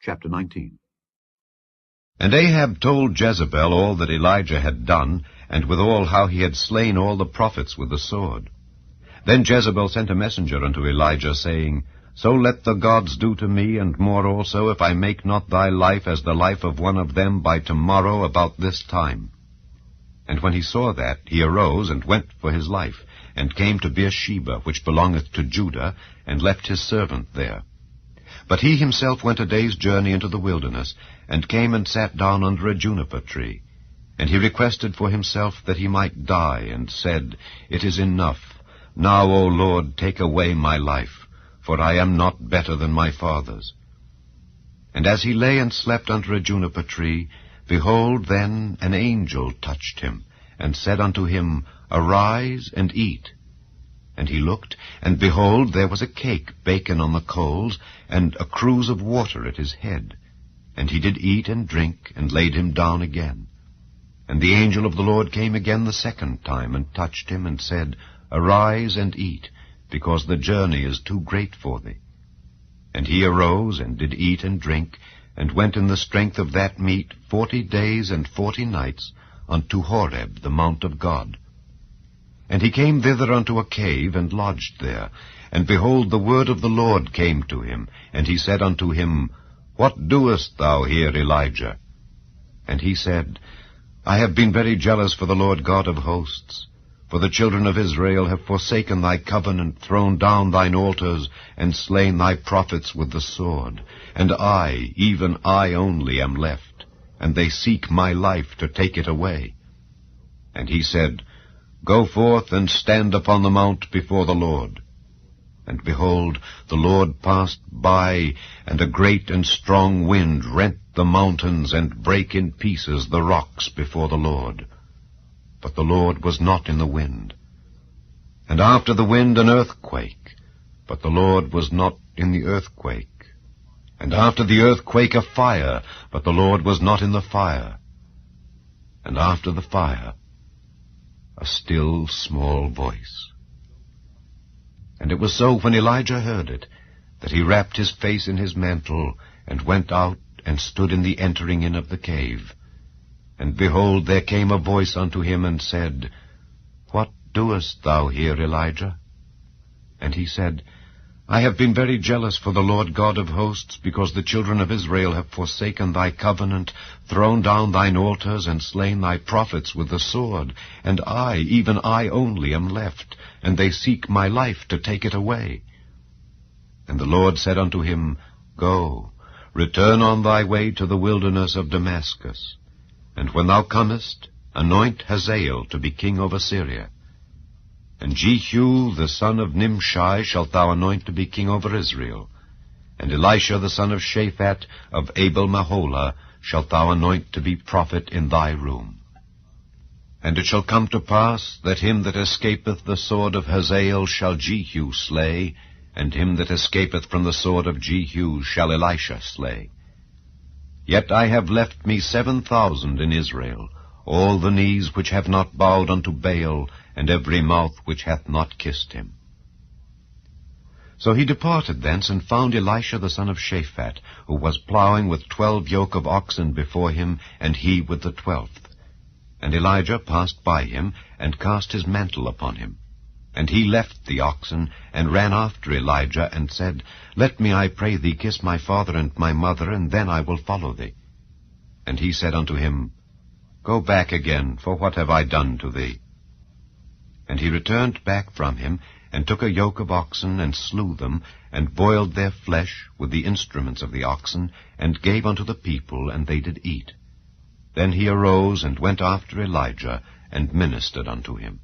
Chapter 19. And Ahab told Jezebel all that Elijah had done, and withal how he had slain all the prophets with the sword. Then Jezebel sent a messenger unto Elijah, saying, So let the gods do to me, and more also, if I make not thy life as the life of one of them by tomorrow about this time. And when he saw that, he arose and went for his life, and came to Beersheba, which belongeth to Judah, and left his servant there. But he himself went a day's journey into the wilderness, and came and sat down under a juniper tree. And he requested for himself that he might die, and said, It is enough. Now, O Lord, take away my life, for I am not better than my fathers. And as he lay and slept under a juniper tree, behold, then an angel touched him, and said unto him, Arise and eat. And he looked, and behold, there was a cake baken on the coals, and a cruse of water at his head. And he did eat and drink, and laid him down again. And the angel of the Lord came again the second time, and touched him, and said, Arise and eat, because the journey is too great for thee. And he arose, and did eat and drink, and went in the strength of that meat 40 days and 40 nights, unto Horeb, the mount of God. And he came thither unto a cave, and lodged there. And behold, the word of the Lord came to him, and he said unto him, What doest thou here, Elijah? And he said, I have been very jealous for the Lord God of hosts. For the children of Israel have forsaken thy covenant, thrown down thine altars, and slain thy prophets with the sword. And I, even I only, am left, and they seek my life to take it away. And he said, Go forth and stand upon the mount before the Lord. And behold, the Lord passed by, and a great and strong wind rent the mountains, and brake in pieces the rocks before the Lord. But the Lord was not in the wind. And after the wind an earthquake, but the Lord was not in the earthquake. And after the earthquake a fire, but the Lord was not in the fire. And after the fire a still small voice. And it was so, when Elijah heard it, that he wrapped his face in his mantle, and went out, and stood in the entering in of the cave. And behold, there came a voice unto him, and said, What doest thou here, Elijah? And he said, I have been very jealous for the Lord God of hosts, because the children of Israel have forsaken thy covenant, thrown down thine altars, and slain thy prophets with the sword. And I, even I only, am left, and they seek my life to take it away. And the Lord said unto him, Go, return on thy way to the wilderness of Damascus. And when thou comest, anoint Hazael to be king over Syria. And Jehu the son of Nimshi shalt thou anoint to be king over Israel. And Elisha the son of Shaphat of Abel-Maholah shalt thou anoint to be prophet in thy room. And it shall come to pass that him that escapeth the sword of Hazael shall Jehu slay, and him that escapeth from the sword of Jehu shall Elisha slay. Yet I have left me 7,000 in Israel, all the knees which have not bowed unto Baal, and every mouth which hath not kissed him. So he departed thence, and found Elisha the son of Shaphat, who was plowing with 12 yoke of oxen before him, and he with the 12th. And Elijah passed by him, and cast his mantle upon him. And he left the oxen, and ran after Elijah, and said, Let me, I pray thee, kiss my father and my mother, and then I will follow thee. And he said unto him, Go back again, for what have I done to thee? And he returned back from him, and took a yoke of oxen, and slew them, and boiled their flesh with the instruments of the oxen, and gave unto the people, and they did eat. Then he arose, and went after Elijah, and ministered unto him.